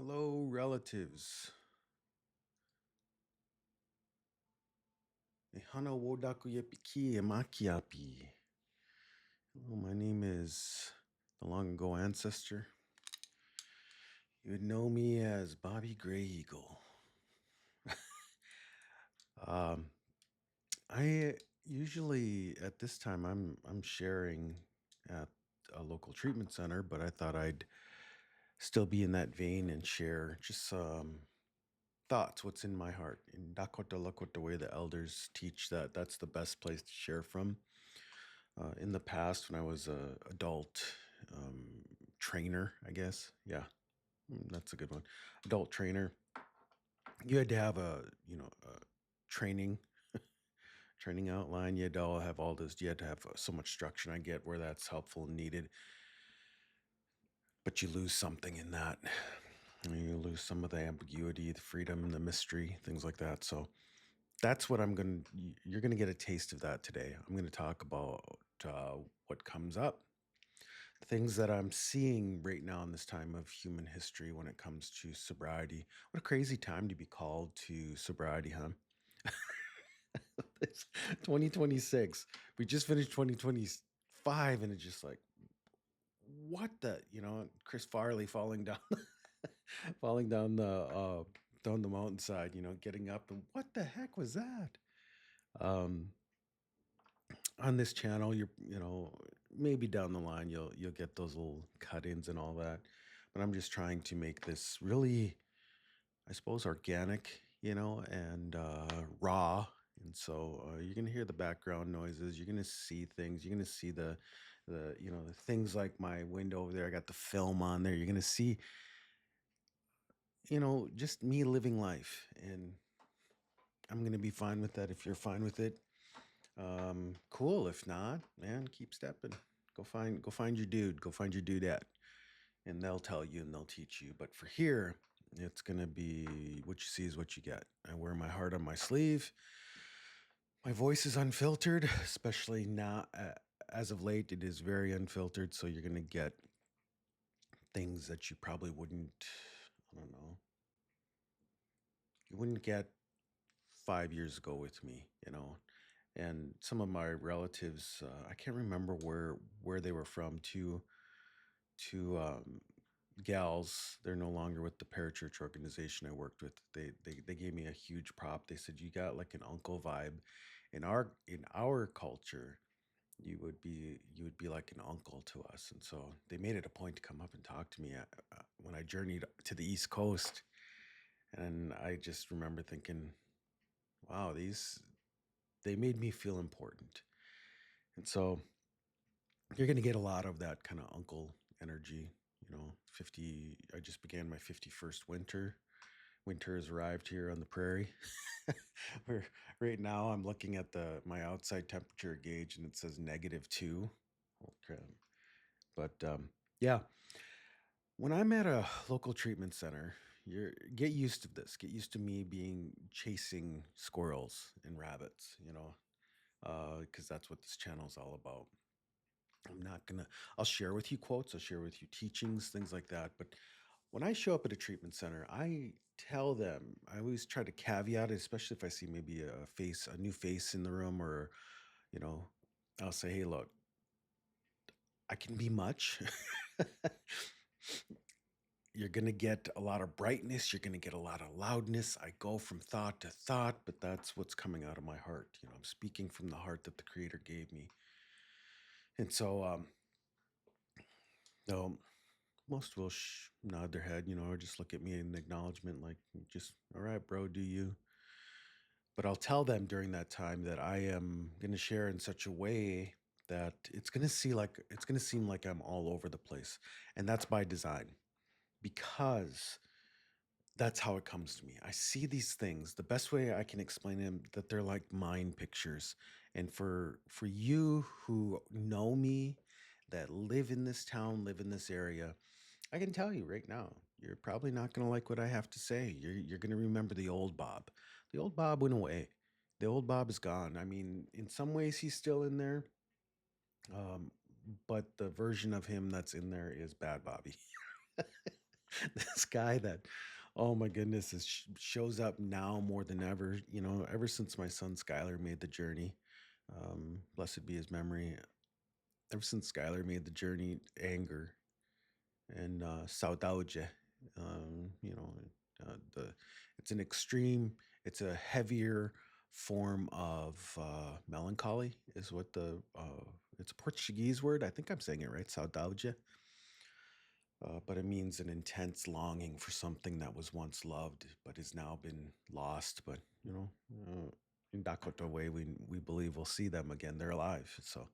Hello, relatives. Ehana wodaku yepiki emakiapi. Hello, my name is the long ago ancestor. You would know me as Bobby Gray Eagle. Um, I usually at this time I'm sharing at a local treatment center, but I thought I'd still be in that vein and share just some thoughts, what's in my heart. In Dakota Lakota, the way the elders teach that that's the best place to share from. In the past, when I was a adult um, trainer, I guess, yeah, that's a good one. Adult trainer, you had to have a training training outline. You had to all have all this. You had to have so much structure. And I get where that's helpful and needed, but you lose something in that. You lose some of the ambiguity, the freedom, the mystery, things like that. So that's what you're gonna get a taste of that today. I'm gonna talk about what comes up, things that I'm seeing right now in this time of human history when it comes to sobriety. What a crazy time to be called to sobriety, huh? It's 2026. We just finished 2025, and it's just like, what the, Chris Farley falling down, falling down the mountainside, getting up, and what the heck was that? Um, on this channel, maybe down the line you'll get those little cut-ins and all that, but I'm just trying to make this really, I suppose, organic, and raw. And so you're gonna hear the background noises, you're gonna see things, you're gonna see the things like my window over there. I got the film on there. You're gonna see, just me living life, and I'm gonna be fine with that if you're fine with it. Cool. If not, man, keep stepping. Go find your dude. Go find your dudette, and they'll tell you and they'll teach you. But for here, it's gonna be what you see is what you get. I wear my heart on my sleeve. My voice is unfiltered, especially now. As of late, it is very unfiltered. So you're gonna get things that you probably wouldn't. I don't know. You wouldn't get 5 years ago with me. And some of my relatives, I can't remember where they were from. Two gals, they're no longer with the parachurch organization I worked with. They gave me a huge prop. They said, you got like an uncle vibe. In our culture, you would be like an uncle to us. And so they made it a point to come up and talk to me when I journeyed to the East Coast. And I just remember thinking, wow, these they made me feel important. And so you're going to get a lot of that kind of uncle energy. 50, I just began my 51st winter. Winter has arrived here on the prairie. Where right now I'm looking at the my outside temperature gauge and it says -2. Holy crap. But yeah, when I'm at a local treatment center, you get used to this. Get used to me being chasing squirrels and rabbits, because that's what this channel is all about. I'm not gonna, I'll share with you quotes, I'll share with you teachings, things like that. But when I show up at a treatment center, I tell them, I always try to caveat it, especially if I see maybe a new face in the room, or, you know, I'll say, hey, look, I can be much. You're going to get a lot of brightness. You're going to get a lot of loudness. I go from thought to thought, but that's what's coming out of my heart. I'm speaking from the heart that the Creator gave me. And so, no, most will nod their head, or just look at me in acknowledgement, like, just, all right, bro, do you? But I'll tell them during that time that I am going to share in such a way that it's going to seem like I'm all over the place. And that's by design, because that's how it comes to me. I see these things. The best way I can explain them, that they're like mind pictures. And for you who know me, that live in this town, live in this area, I can tell you right now, you're probably not going to like what I have to say. You're going to remember the old Bob. The old Bob went away. The old Bob is gone. I mean, in some ways he's still in there, um, but the version of him that's in there is Bad Bobby. This guy that, oh my goodness, shows up now more than ever. Ever since my son Skylar made the journey, blessed be his memory. Ever since Skylar made the journey, anger and saudade, um, you know, the it's an extreme, it's a heavier form of melancholy, is what it's a Portuguese word. I think I'm saying it right, saudade, but it means an intense longing for something that was once loved but has now been lost. But in Dakota way, we believe we'll see them again. They're alive. So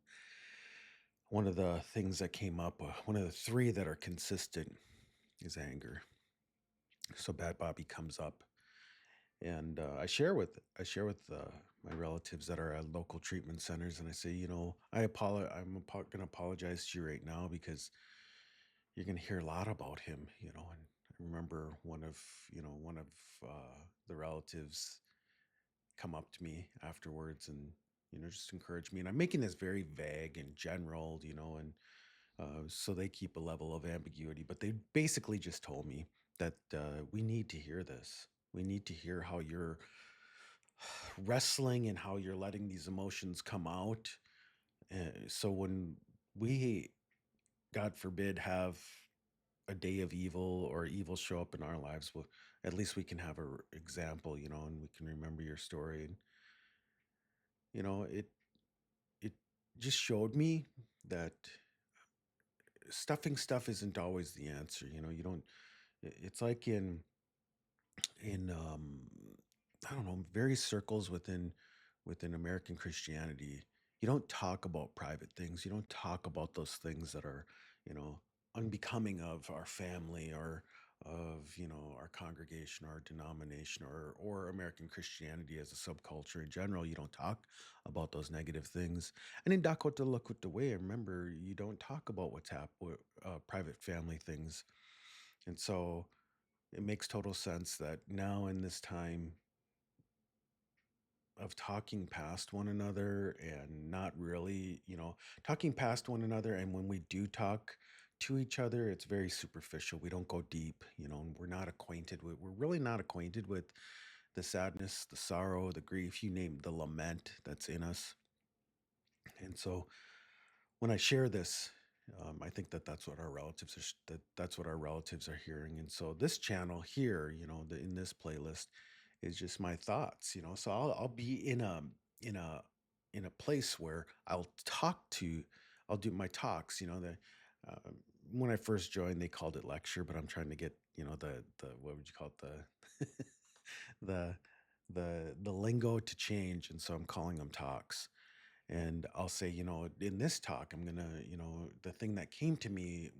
one of the things that came up, one of the three that are consistent, is anger. So Bad Bobby comes up, and I share with my relatives that are at local treatment centers, and I say, going to apologize to you right now because you're going to hear a lot about him. And I remember one of the relatives come up to me afterwards and just encourage me. And I'm making this very vague and general, and so they keep a level of ambiguity. But they basically just told me that we need to hear this. We need to hear how you're wrestling and how you're letting these emotions come out. So when we, God forbid, have a day of evil or evil show up in our lives, well, at least we can have a example, and we can remember your story. And it just showed me that stuffing stuff isn't always the answer. You don't. It's like in I don't know, various circles within American Christianity. You don't talk about private things. You don't talk about those things that are, you know, unbecoming of our family or of, our congregation, our denomination, or American Christianity as a subculture in general. You don't talk about those negative things. And in Dakota Lakota Way, remember, you don't talk about what's happened, private family things. And so it makes total sense that now in this time of talking past one another and not really, talking past one another. And when we do talk to each other, it's very superficial. We don't go deep, and we're really not acquainted with the sadness, the sorrow, the grief, you name the lament that's in us. And so when I share this, I think that that's what our relatives are hearing. And so this channel here, in this playlist, is just my thoughts. So I'll be in a in a place where I'll do my talks. Uh, when I first joined, they called it lecture, but I'm trying to get the what would you call it, the the lingo to change, and so I'm calling them talks. And I'll say, in this talk, I'm gonna, the thing that came to me,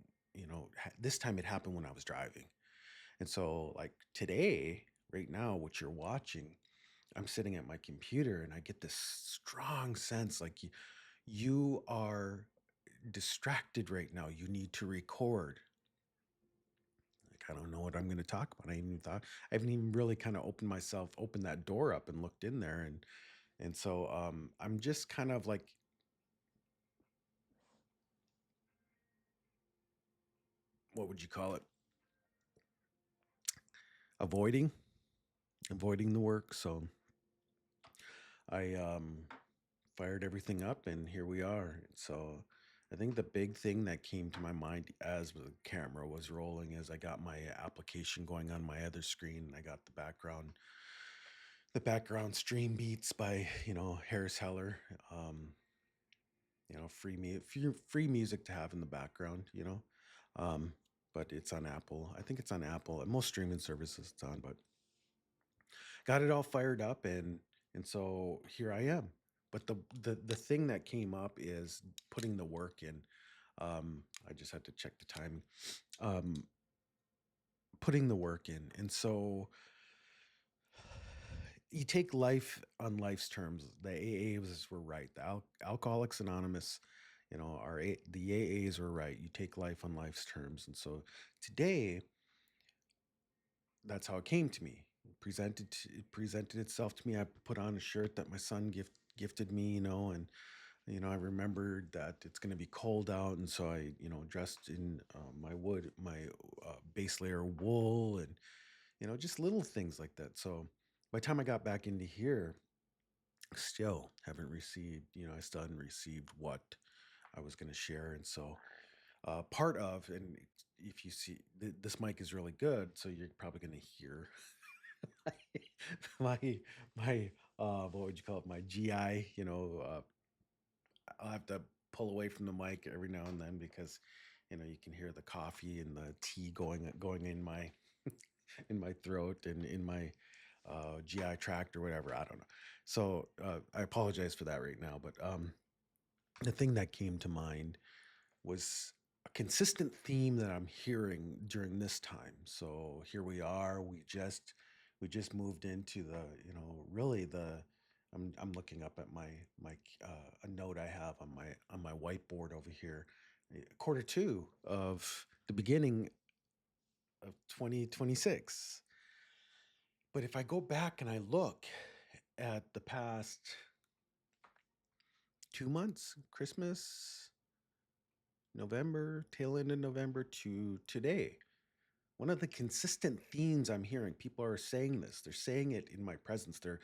this time it happened when I was driving. And so, like today, right now, what you're watching, I'm sitting at my computer and I get this strong sense like you are distracted right now. You need to record. Like, I don't know what I'm going to talk about. I haven't even really kind of opened that door up and looked in there. And so I'm just kind of like, what would you call it? Avoiding, avoiding the work. So I fired everything up and here we are. So I think the big thing that came to my mind as the camera was rolling, as I got my application going on my other screen, I got the background stream beats by, Harris Heller. Free music to have in the background, Um, but it's on Apple. I think it's on Apple. At most streaming services it's on, but got it all fired up, and so here I am. But the thing that came up is putting the work in. I just had to check the timing. Um, putting the work in, and so you take life on life's terms. The AAs were right. Alcoholics Anonymous, the AAs were right. You take life on life's terms, and so today that's how it came to me. It presented itself to me. I put on a shirt that my son gifted me, and I remembered that it's going to be cold out, and so I, dressed in my base layer of wool, and just little things like that. So by the time I got back into here, still haven't received, I still hadn't received what I was going to share. And so part of, and if you see, this mic is really good, so you're probably going to hear my my what would you call it, my GI. I'll have to pull away from the mic every now and then because you can hear the coffee and the tea going in my in my throat and in my GI tract or whatever. I don't know. So I apologize for that right now. But the thing that came to mind was a consistent theme that I'm hearing during this time. So here we are. We just moved into the really the. I'm looking up at my a note I have on my whiteboard over here. Quarter two of the beginning of 2026. But if I go back and I look at the past 2 months, Christmas, November, tail end of November to today, one of the consistent themes I'm hearing, people are saying this. They're saying it in my presence. They're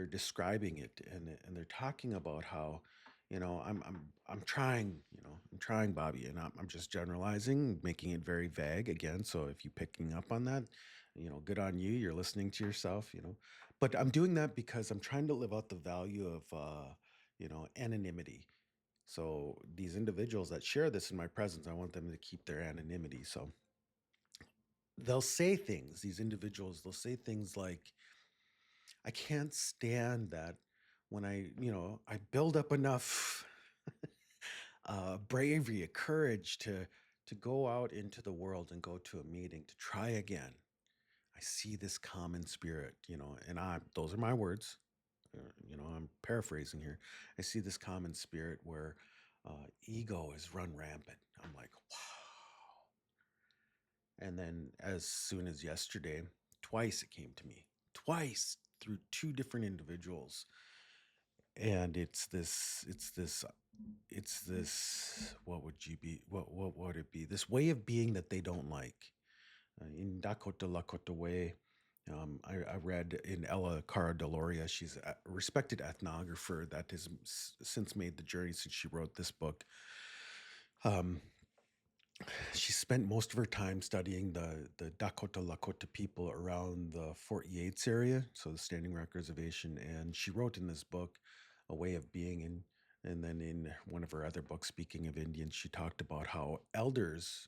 describing it, and they're talking about how, I'm trying, I'm trying, Bobby, and I'm just generalizing, making it very vague again. So if you picking up on that, good on you. You're listening to yourself. But I'm doing that because I'm trying to live out the value of anonymity. So these individuals that share this in my presence, I want them to keep their anonymity. So they'll say things, these individuals, they'll say things like, I can't stand that when I build up enough bravery, courage to go out into the world and go to a meeting to try again. I see this common spirit, and those are my words. I'm paraphrasing here. I see this common spirit where ego is run rampant. I'm like, wow. And then as soon as yesterday, twice it came to me, twice through two different individuals. And it's this, what would you be? What would it be? This way of being that they don't like. In Dakota Lakota way, I read in Ella Cara Deloria, she's a respected ethnographer that has since made the journey since she wrote this book. Um, she spent most of her time studying the Dakota Lakota people around the Fort Yates area, so the Standing Rock Reservation, and she wrote in this book a way of being. And then in one of her other books, speaking of Indians, she talked about how elders,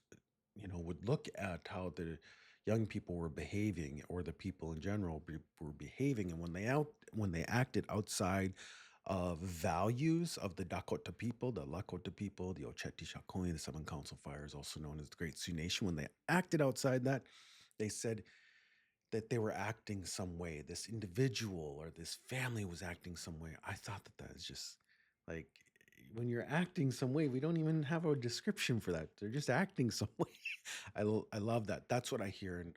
would look at how the young people were behaving, or the people in general were behaving, and when they acted outside of values of the Dakota people, the Lakota people, the Oceti Sakowin, the Seven Council Fires, also known as the Great Sioux Nation, when they acted outside that, they said that they were acting some way. This individual or this family was acting some way. I thought that is just like, when you're acting some way, we don't even have a description for that. They're just acting some way. I love that. That's what I hear in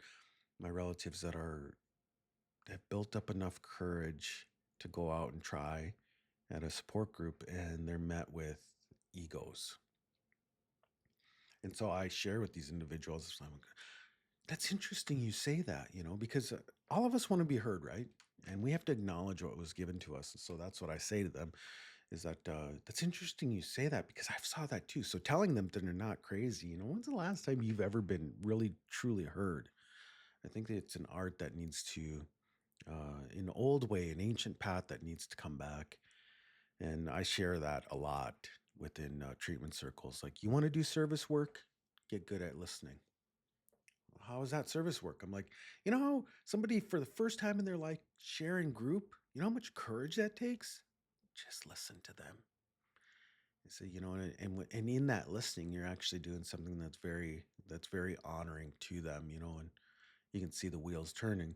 my relatives that have built up enough courage to go out and try at a support group, and they're met with egos. And so I share with these individuals, that's interesting you say that, because all of us want to be heard, right? And we have to acknowledge what was given to us. And so that's what I say to them, is that that's interesting you say that, because I've saw that too. So telling them that they're not crazy, when's the last time you've ever been really truly heard? I think that it's an art that needs to, an old way, an ancient path that needs to come back. And I share that a lot within treatment circles. Like, you want to do service work, get good at listening. How is that service work? I'm like, how somebody for the first time in their life sharing group, how much courage that takes? Just listen to them. So, and in that listening, you're actually doing something that's very honoring to them, and you can see the wheels turning.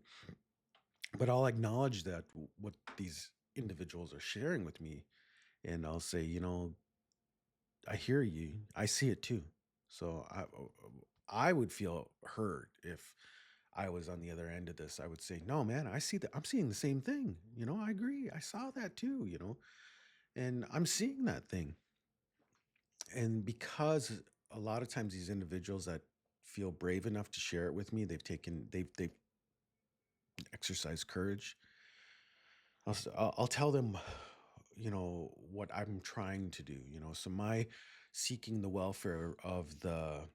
But I'll acknowledge that what these individuals are sharing with me, and I'll say, I hear you. I see it too. So I would feel hurt if I was on the other end of this. I would say, no, man, I see that. I'm seeing the same thing. I agree. I saw that too, and I'm seeing that thing. And because a lot of times these individuals that feel brave enough to share it with me. They've exercised courage. I'll tell them, what I'm trying to do. So my seeking the welfare of the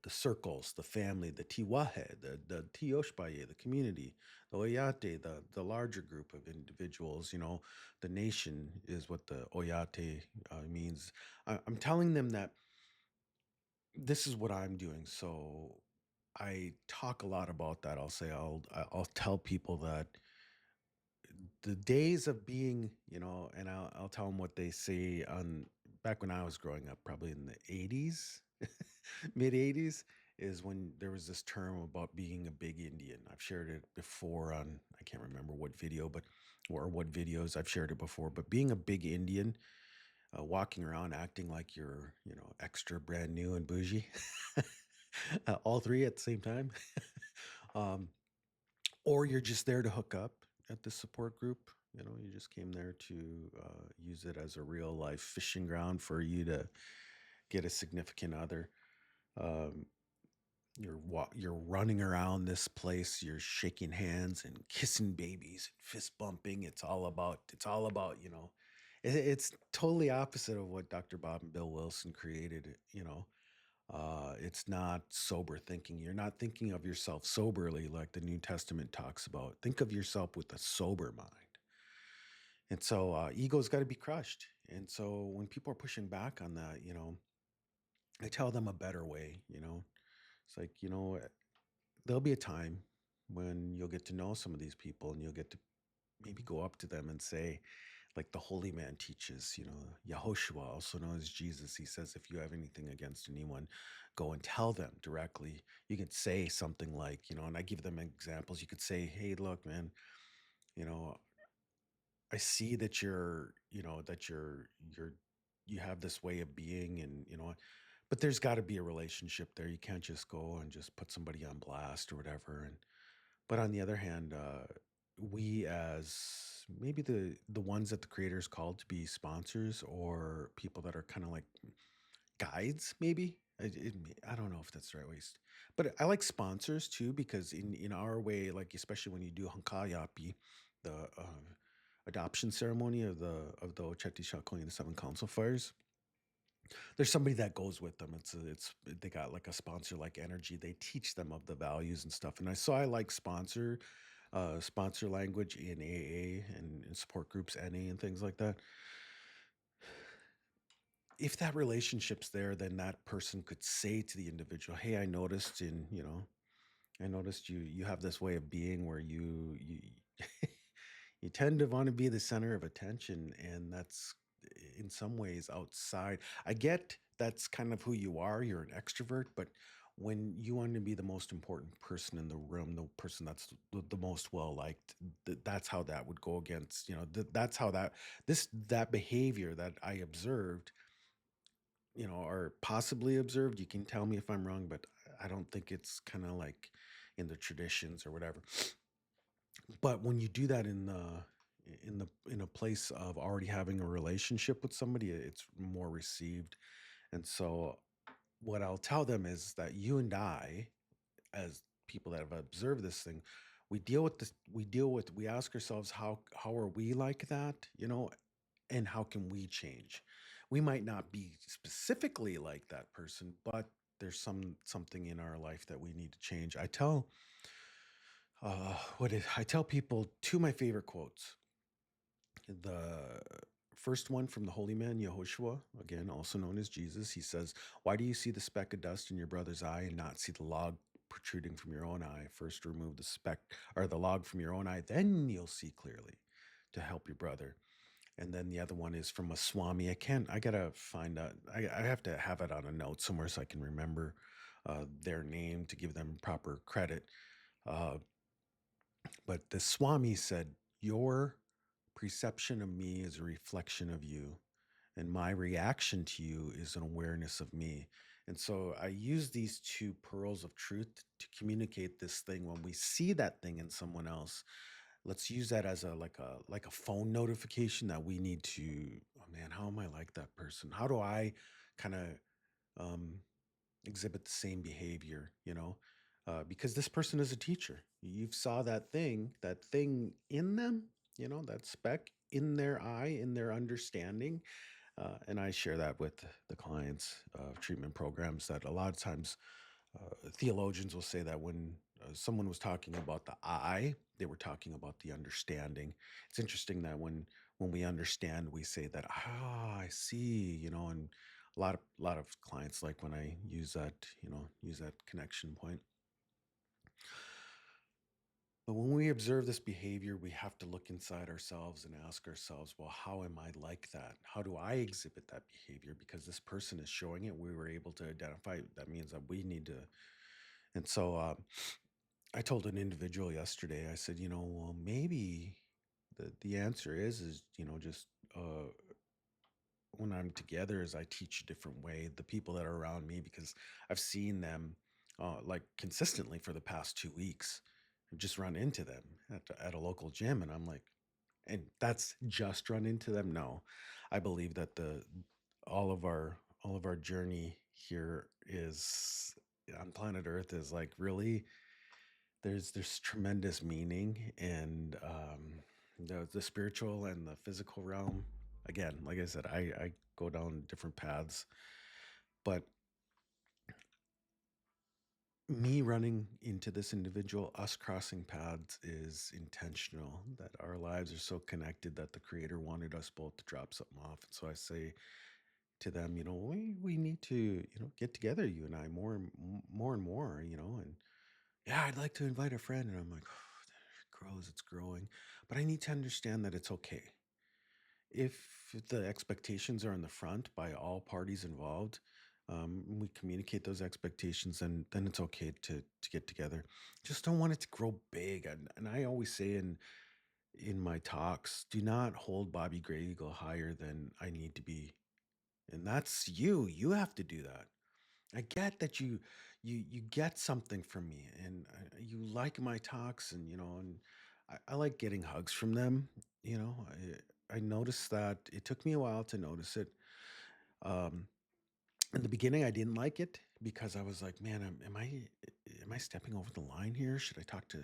circles, the family, the Tiwahe, the Tioshpaye, the community, the Oyate, the larger group of individuals. The nation is what the Oyate means. I'm telling them that this is what I'm doing. So I talk a lot about that. I'll tell people that the days of being, and I'll tell them what they say on back when I was growing up, probably in the 80s, mid 80s, is when there was this term about being a big Indian. I've shared it before on, I can't remember what video, or what videos I've shared it before, but being a big Indian, walking around acting like you're, extra brand new and bougie, all three at the same time. um, or you're just there to hook up at the support group. You just came there to use it as a real life fishing ground for you to get a significant other. Um, you're running around this place. You're shaking hands and kissing babies, and fist bumping. It's all about. It's totally opposite of what Dr. Bob and Bill Wilson created. It's not sober thinking. You're not thinking of yourself soberly like the New Testament talks about. Think of yourself with a sober mind. And so ego's got to be crushed. And so when people are pushing back on that, I tell them a better way. It's like, there'll be a time when you'll get to know some of these people and you'll get to maybe go up to them and say, like the holy man teaches, Yehoshua, also known as Jesus, he says, if you have anything against anyone, go and tell them directly. You can say something like, and I give them examples. You could say, hey, look, man, you know, I see that you have this way of being, and but there's got to be a relationship there. You can't just go and just put somebody on blast or whatever. And but on the other hand, we as maybe the ones that the creators called to be sponsors or people that are kind of like guides, maybe. I don't know if that's the right way. But I like sponsors too because in our way, like especially when you do Hankayapi, the adoption ceremony of the Ocheti Shakoni and the Seven Council Fires, there's somebody that goes with them. It's they got like a sponsor like energy. They teach them of the values and stuff. And I like sponsor language in AA and in support groups, NA and things like that. If that relationship's there, then that person could say to the individual, "Hey, I noticed you have this way of being where you you tend to want to be the center of attention, and that's in some ways outside. I get that's kind of who you are. You're an extrovert, but when you want to be the most important person in the room, the person that's the most well liked, that's how that would go against. That's how that behavior that I observed, or possibly observed. You can tell me if I'm wrong, but I don't think it's kind of like in the traditions or whatever. But when you do that in a place of already having a relationship with somebody, it's more received. And so what I'll tell them is that you and I, as people that have observed this thing, we ask ourselves, how are we like that, and how can we change? We might not be specifically like that person, but there's something in our life that we need to change. I tell people two of my favorite quotes. The first one from the holy man Yehoshua, again also known as Jesus. He says, "Why do you see the speck of dust in your brother's eye and not see the log protruding from your own eye? First remove the speck or the log from your own eye, then you'll see clearly to help your brother." And then the other one is from a Swami. I gotta find out. I have to have it on a note somewhere so I can remember their name to give them proper credit. Uh, but the Swami said, "Your perception of me is a reflection of you, and my reaction to you is an awareness of me." And so I use these two pearls of truth to communicate this thing. When we see that thing in someone else, let's use that as a phone notification that we need to, oh man, how am I like that person? How do I kind of um exhibit the same behavior, because this person is a teacher. You've saw that thing in them, that speck in their eye, in their understanding. And I share that with the clients of treatment programs that a lot of times theologians will say that when someone was talking about the I, they were talking about the understanding. It's interesting that when we understand, we say that, I see, and a lot of clients like when I use that connection point. But when we observe this behavior, we have to look inside ourselves and ask ourselves, well, how am I like that? How do I exhibit that behavior? Because this person is showing it, we were able to identify. That means that we need to. And so I told an individual yesterday, I said, well, maybe the answer is, just uh, when I'm together, is I teach a different way. The people that are around me, because I've seen them like consistently for the past 2 weeks. I've just run into them at a local gym, and I'm like, and that's just run into them. No, I believe that the all of our all of our journey here is on planet Earth is like really there's tremendous meaning, and the spiritual and the physical realm. Again, like I said, I go down different paths, but me running into this individual, us crossing paths is intentional. That our lives are so connected that the Creator wanted us both to drop something off. And so I say to them, we need to get together, you and I, more and more, and yeah, I'd like to invite a friend. And I'm like, oh, it grows, it's growing. But I need to understand that it's okay. If the expectations are in the front by all parties involved, we communicate those expectations, and then it's okay to get together. Just don't want it to grow big. And I always say in my talks, do not hold Bobby Gray Eagle higher than I need to be. And that's you. You have to do that. I get that you get something from me, and you like my talks, and I like getting hugs from them. I noticed that it took me a while to notice it. Um, in the beginning, I didn't like it because I was like, man, am I stepping over the line here? Should I talk to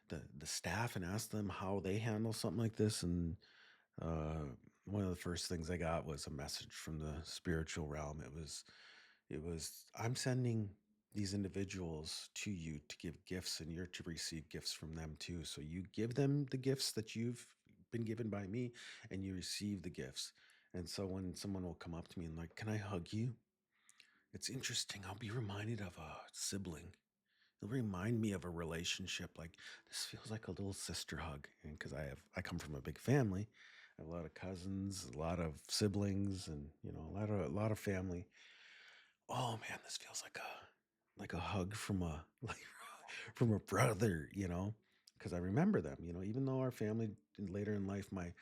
the staff and ask them how they handle something like this? And uh, one of the first things I got was a message from the spiritual realm. It was I'm sending these individuals to you to give gifts, and you're to receive gifts from them too. So you give them the gifts that you've been given by me, and you receive the gifts. And so when someone will come up to me and like, can I hug you? It's interesting. I'll be reminded of a sibling. It'll remind me of a relationship. Like, this feels like a little sister hug. And because I come from a big family, I have a lot of cousins, a lot of siblings, and a lot of family. Oh man, this feels like a hug from a like from a brother, because I remember them, even though our family later in life, my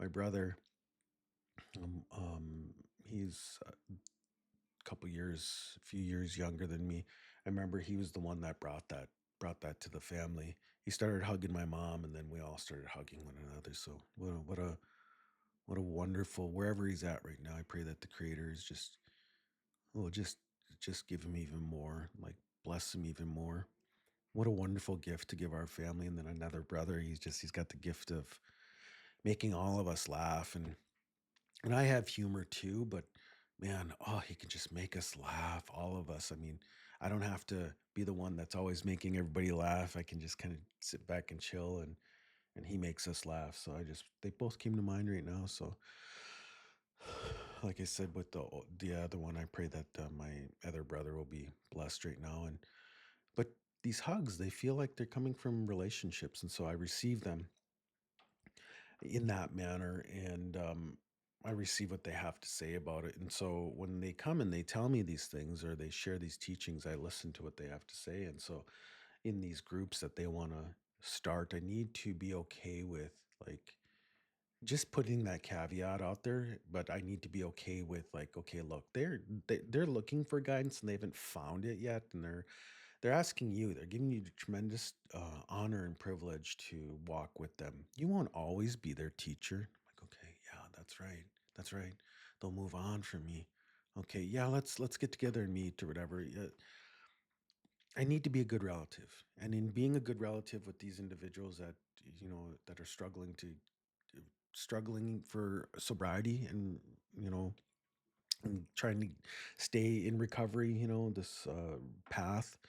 brother, um, um he's a few years younger than me. I remember he was the one that brought that to the family. He started hugging my mom, and then we all started hugging one another. So what a wonderful, wherever he's at right now. I pray that the Creator is just give him even more, like bless him even more. What a wonderful gift to give our family. And then another brother, he's got the gift of making all of us laugh. And I have humor too, but man, oh, he can just make us laugh, all of us. I mean, I don't have to be the one that's always making everybody laugh. I can just kind of sit back and chill, and he makes us laugh. So they both came to mind right now. So like I said, with the other one, I pray that my other brother will be blessed right now. But these hugs, they feel like they're coming from relationships, and so I receive them in that manner, and I receive what they have to say about it. And so when they come and they tell me these things, or they share these teachings, I listen to what they have to say. And so in these groups that they want to start, I need to be okay with, like, just putting that caveat out there, but I need to be okay with, like, okay, look, they're looking for guidance, and they haven't found it yet, and they're asking you, they're giving you the tremendous honor and privilege to walk with them. You won't always be their teacher. I'm like, okay, yeah, that's right. That's right. They'll move on from me. Okay, yeah, let's get together and meet or whatever. I need to be a good relative, and in being a good relative with these individuals that that are struggling for sobriety and and trying to stay in recovery, this path.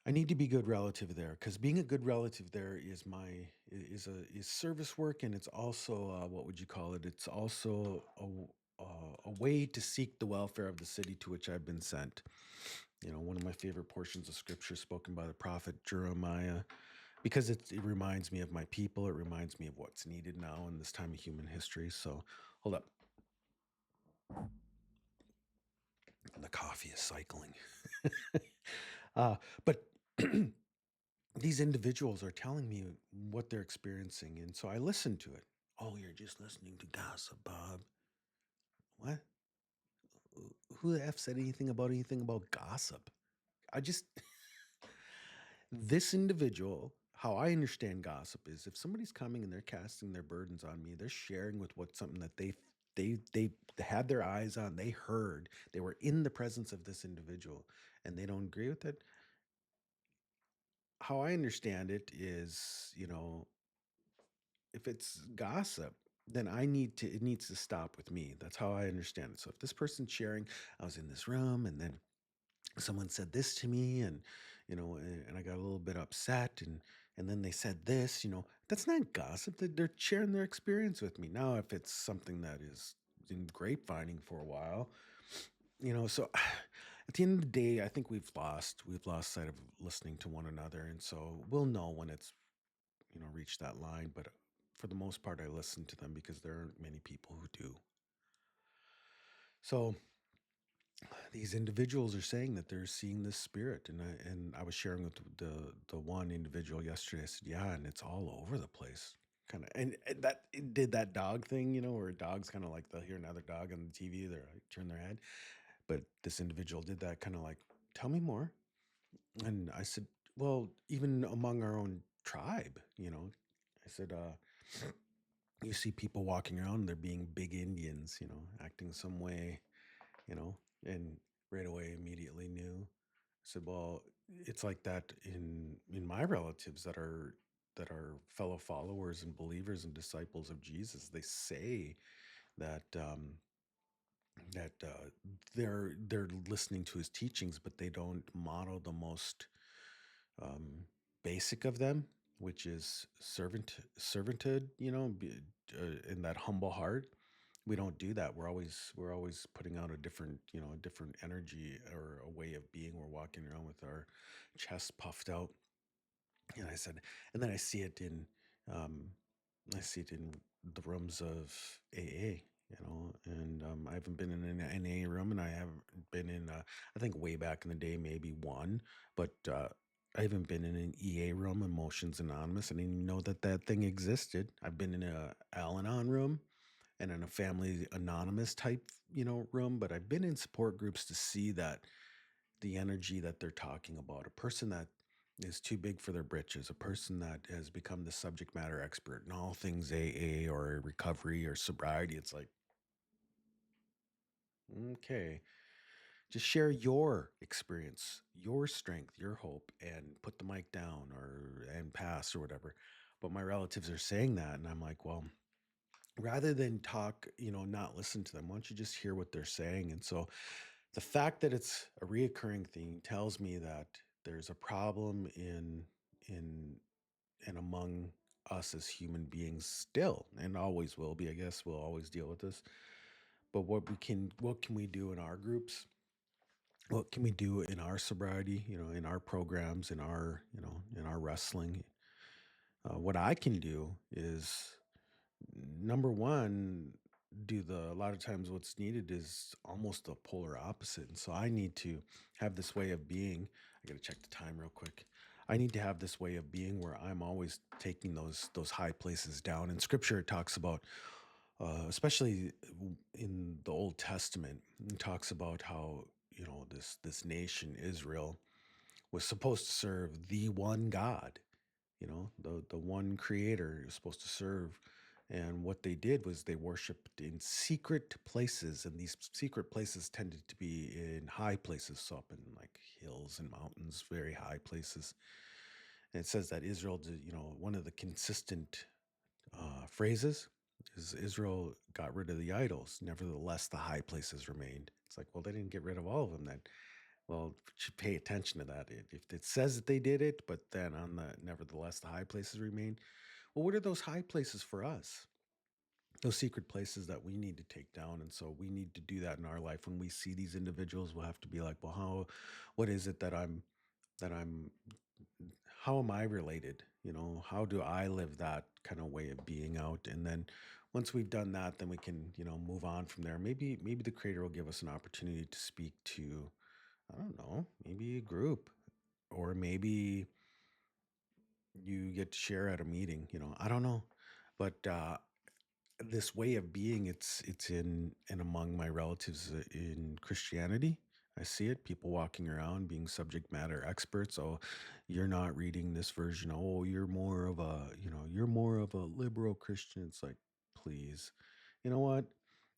I need to be good relative there because being a good relative there is service work, and it's also what would you call it? It's also a way to seek the welfare of the city to which I've been sent. One of my favorite portions of scripture spoken by the prophet Jeremiah, because it reminds me of my people. It reminds me of what's needed now in this time of human history. So hold up, the coffee is cycling. But these individuals are telling me what they're experiencing, and so I listen to it. Oh, you're just listening to gossip, Bob. What? Who the f said anything about gossip? I just this individual, how I understand gossip is if somebody's coming and they're casting their burdens on me, they're sharing with what something that they had their eyes on, they heard, they were in the presence of this individual, and they don't agree with it. How I understand it is, if it's gossip, then it needs to stop with me. That's how I understand it. So if this person's sharing, I was in this room and then someone said this to me, and and I got a little bit upset, and then they said this, that's not gossip. They're sharing their experience with me. Now if it's something that is in grapevining for a while, so at the end of the day, I think we've lost sight of listening to one another, and so we'll know when it's reached that line. But for the most part, I listen to them because there aren't many people who do. So these individuals are saying that they're seeing this spirit, and I was sharing with the one individual yesterday. I said, yeah, and it's all over the place, kind of, and that it did that dog thing, where dogs kind of like they'll hear another dog on the TV, they're like turn their head, but this individual did that kind of like, tell me more. And I said, well, even among our own tribe, I said, you see people walking around, they're being big Indians, acting some way, you know, and right away immediately knew. I said, well, it's like that in my relatives that are fellow followers and believers and disciples of Jesus. They say that they're listening to his teachings, but they don't model the most um, basic of them, which is servanthood. In that humble heart. We don't do that. We're always putting out a different energy or a way of being. We're walking around with our chest puffed out. And I said, and then um, I see it in the rooms of AA. And I haven't been in an NA room, and I haven't been in, I think way back in the day, maybe one, but I haven't been in an EA room, Emotions Anonymous. I didn't even know that that thing existed. I've been in a Al-Anon room and in a Family Anonymous type, room, but I've been in support groups to see that the energy that they're talking about, a person that is too big for their britches, a person that has become the subject matter expert in all things AA or recovery or sobriety. It's like, okay, just share your experience, your strength, your hope, and put the mic down or and pass or whatever. But my relatives are saying that, and I'm like, well, rather than talk, not listen to them, why don't you just hear what they're saying? And so the fact that it's a reoccurring theme tells me that there's a problem in and among us as human beings still, and always will be. I guess we'll always deal with this. But what can we do in our groups? What can we do in our sobriety? In our programs, in our wrestling. What I can do is, number one, a lot of times what's needed is almost the polar opposite. And so I need to have this way of being. I got to check the time real quick. I need to have this way of being where I'm always taking those high places down. In scripture, it talks about, especially in the Old Testament, it talks about how this nation Israel was supposed to serve the one God, the one Creator. You're supposed to serve, And what they did was they worshiped in secret places, and these secret places tended to be in high places, so up in like hills and mountains, very high places. And it says that Israel did, one of the consistent phrases is Israel got rid of the idols. Nevertheless, the high places remained. It's like, well, they didn't get rid of all of them then. Well, should pay attention to that. If it says that they did it, but then on the nevertheless, the high places remain. Well, what are those high places for us? Those secret places that we need to take down. And so we need to do that in our life. When we see these individuals, we'll have to be like, well, what is it that I'm, how am I related? How do I live that kind of way of being out? And then once we've done that, then we can, move on from there. Maybe the creator will give us an opportunity to speak to, I don't know, maybe a group, or maybe you get to share at a meeting, I don't know. But this way of being, it's in and among my relatives in Christianity. I see it, people walking around being subject matter experts. Oh, you're not reading this version. Oh, you're more of a liberal Christian. It's like, please, you know what,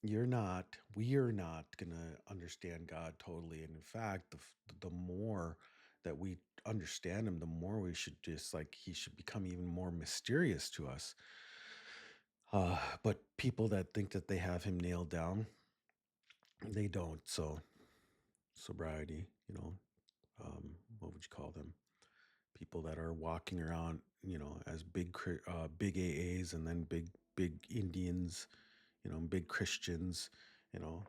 we are not going to understand God totally. And in fact, the more that we understand him, the more we should just, like, he should become even more mysterious to us. But people that think that they have him nailed down, they don't. So sobriety, what would you call them? People that are walking around, as big AAs, and then big Indians, big Christians, you know,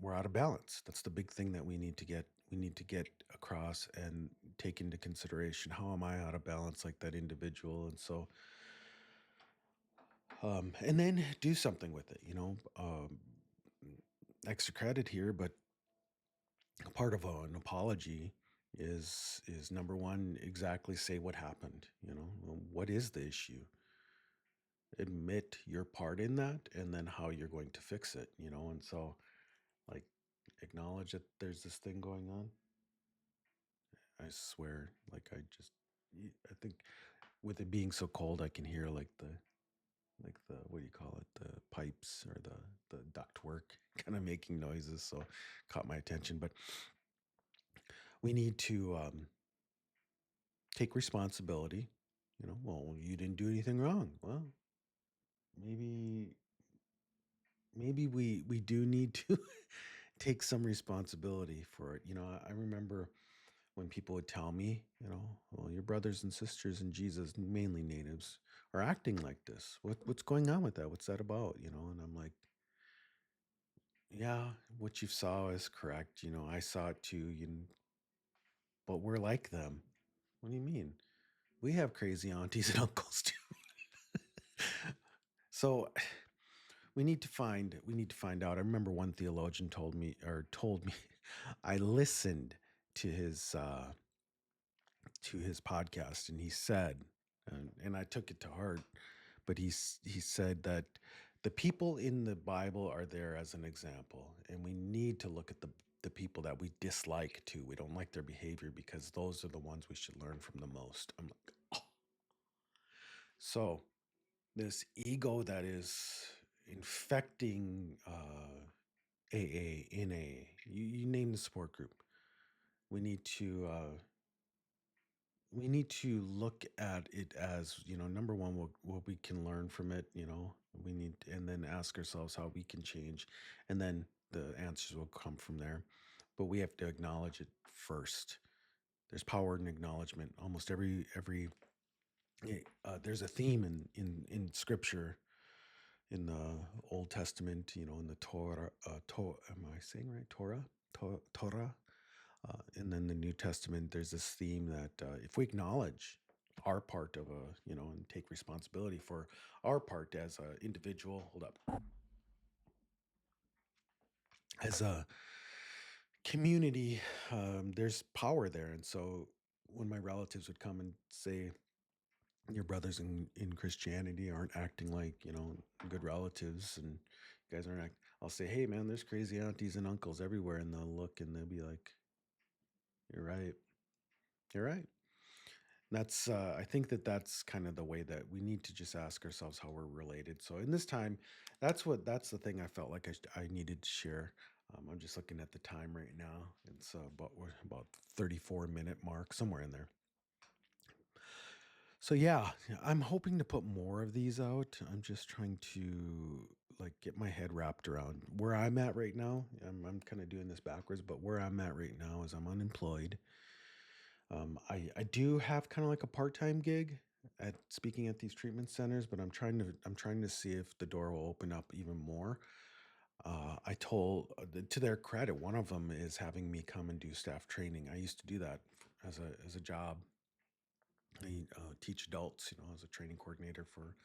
we're out of balance. That's the big thing that we need to get across and take into consideration. How am I out of balance like that individual? And so, and then do something with it. Extra credit here, but part of an apology is number one, exactly say what happened. What is the issue? Admit your part in that, and then how you're going to fix it. And so, like, acknowledge that there's this thing going on. I swear, like, I think with it being so cold, I can hear like the what do you call it, the pipes or the duct work kind of making noises, so caught my attention. But we need to take responsibility. Well, you didn't do anything wrong. Well, maybe we do need to take some responsibility for it. I remember when people would tell me, well, your brothers and sisters in Jesus, mainly natives, are acting like this. What's going on with that? What's that about? And I'm like, yeah, what you saw is correct. I saw it too. But we're like them. What do you mean? We have crazy aunties and uncles too. So we need to find out. I remember one theologian told me I listened to his podcast, and he said, and I took it to heart, but he said that the people in the Bible are there as an example, and we need to look at the people that we dislike too. We don't like their behavior, because those are the ones we should learn from the most. I'm like, oh. So this ego that is infecting AA, NA, you name the support group. We need to look at it as, number one, what we can learn from it. And then ask ourselves how we can change, and then the answers will come from there. But we have to acknowledge it first. There's power in acknowledgement. Almost every there's a theme in scripture, in the Old Testament, in the Torah. Am I saying right? Torah. And then the New Testament, there's this theme that if we acknowledge our part of and take responsibility for our part as an individual, hold up, as a community, there's power there. And so when my relatives would come and say, your brothers in Christianity aren't acting like, good relatives, and you guys aren't I'll say, hey man, there's crazy aunties and uncles everywhere. And they'll look and they'll be like, you're right. You're right. I think that that's kind of the way that we need to just ask ourselves how we're related. So in this time, that's the thing I felt like I needed to share. I'm just looking at the time right now. It's we're about 34-minute mark, somewhere in there. So yeah, I'm hoping to put more of these out. I'm just trying to like get my head wrapped around where I'm at right now. I'm kind of doing this backwards, but where I'm at right now is I'm unemployed. I do have kind of like a part-time gig at speaking at these treatment centers, but I'm trying to see if the door will open up even more. I told to their credit, one of them is having me come and do staff training. I used to do that as a job. I teach adults, as a training coordinator for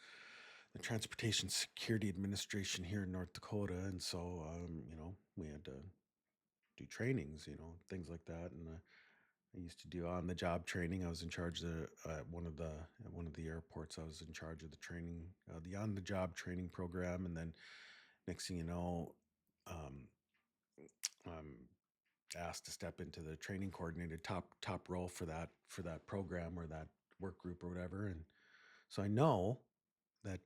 the Transportation Security Administration here in North Dakota, and so we had to do trainings, things like that, and I used to do on the job training. I was in charge of one of the airports. I was in charge of the training, the on the job training program, and then next thing you know, um, I'm asked to step into the training coordinator top role for that program or that work group or whatever. And so I know that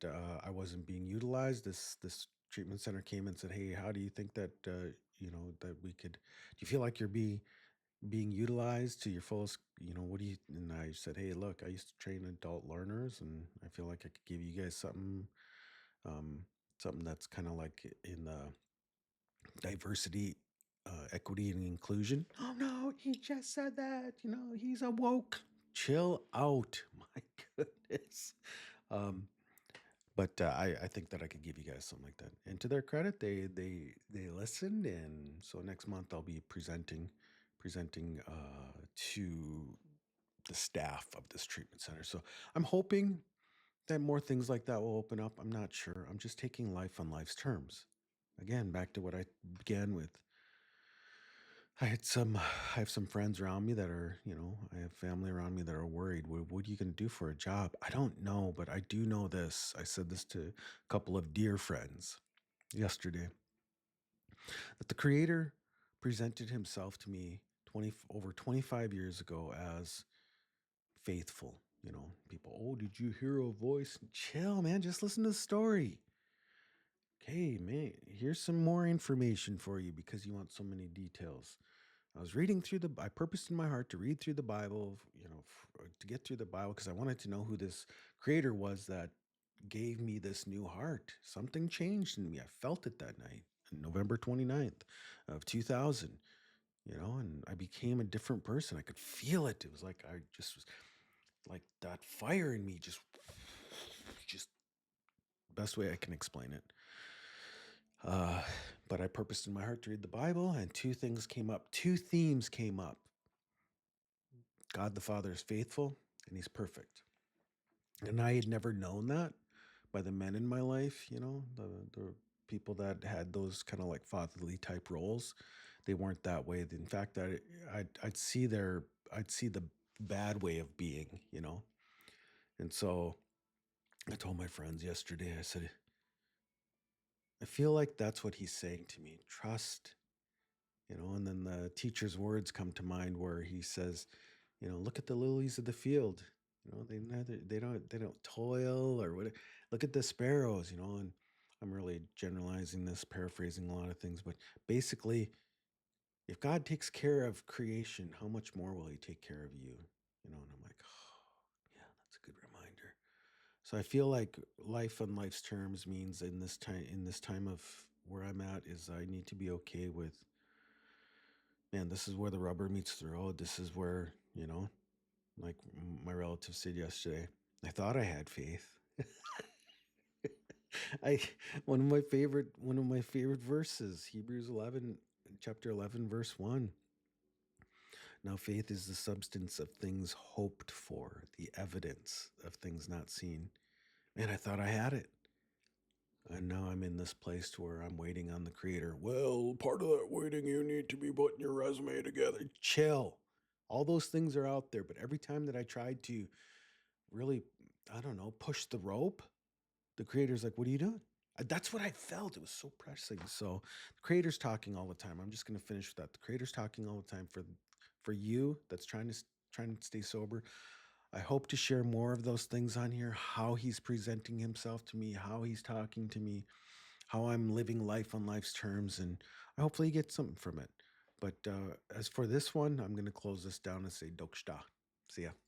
I wasn't being utilized. This treatment center came and said, "Hey, how do you think that that we could? Do you feel like you're being utilized to your fullest? What do you?" And I said, "Hey, look, I used to train adult learners, and I feel like I could give you guys um, something that's kind of like in the diversity, equity, and inclusion." Oh no, he just said that. He's a woke. Chill out. My goodness. Um, but I think that I could give you guys something like that. And to their credit, they listened, and so next month I'll be presenting to the staff of this treatment center. So I'm hoping that more things like that will open up. I'm not sure. I'm just taking life on life's terms. Again, back to what I began with. I have some friends around me that are, I have family around me that are worried. What are you going to do for a job? I don't know, but I do know this. I said this to a couple of dear friends yesterday, that the Creator presented Himself to me over 25 years ago as faithful. People, oh, did you hear a voice? Chill, man. Just listen to the story. Okay, man, here's some more information for you because you want so many details. I was reading through I purposed in my heart to read through the Bible, to get through the Bible because I wanted to know who this creator was that gave me this new heart. Something changed in me. I felt it that night, on November 29th of 2000, and I became a different person. I could feel it. It was like I just was like that fire in me just best way I can explain it. Uh, but I purposed in my heart to read the Bible, and two themes came up. God the Father is faithful and He's perfect. And I had never known that by the men in my life, the people that had those kind of like fatherly type roles. They weren't that way. In fact, I'd see I'd see the bad way of being, And so I told my friends yesterday, I said, I feel like that's what He's saying to me. Trust, and then the teacher's words come to mind where he says, look at the lilies of the field. They don't toil or what. Look at the sparrows. And I'm really generalizing this, paraphrasing a lot of things, but basically, if God takes care of creation, how much more will He take care of you? And I'm like, oh, yeah, that's a good reminder. So I feel like life on life's terms means in this time of where I'm at is I need to be okay with, man, this is where the rubber meets the road. This is where, like my relative said yesterday, I thought I had faith. I one of my favorite verses, Hebrews 11, chapter 11, verse 1. Now faith is the substance of things hoped for, the evidence of things not seen. Man, I thought I had it. And now I'm in this place to where I'm waiting on the creator. Well, part of that waiting, you need to be putting your resume together. Chill. All those things are out there, but every time that I tried to really, I don't know, push the rope, the creator's like, what are you doing? That's what I felt. It was so pressing. So the creator's talking all the time. I'm just going to finish with that. The creator's talking all the time for you that's trying to stay sober. I hope to share more of those things on here, how he's presenting himself to me, how he's talking to me, how I'm living life on life's terms, and I hopefully get something from it. But as for this one, I'm going to close this down and say Dokshta. See ya.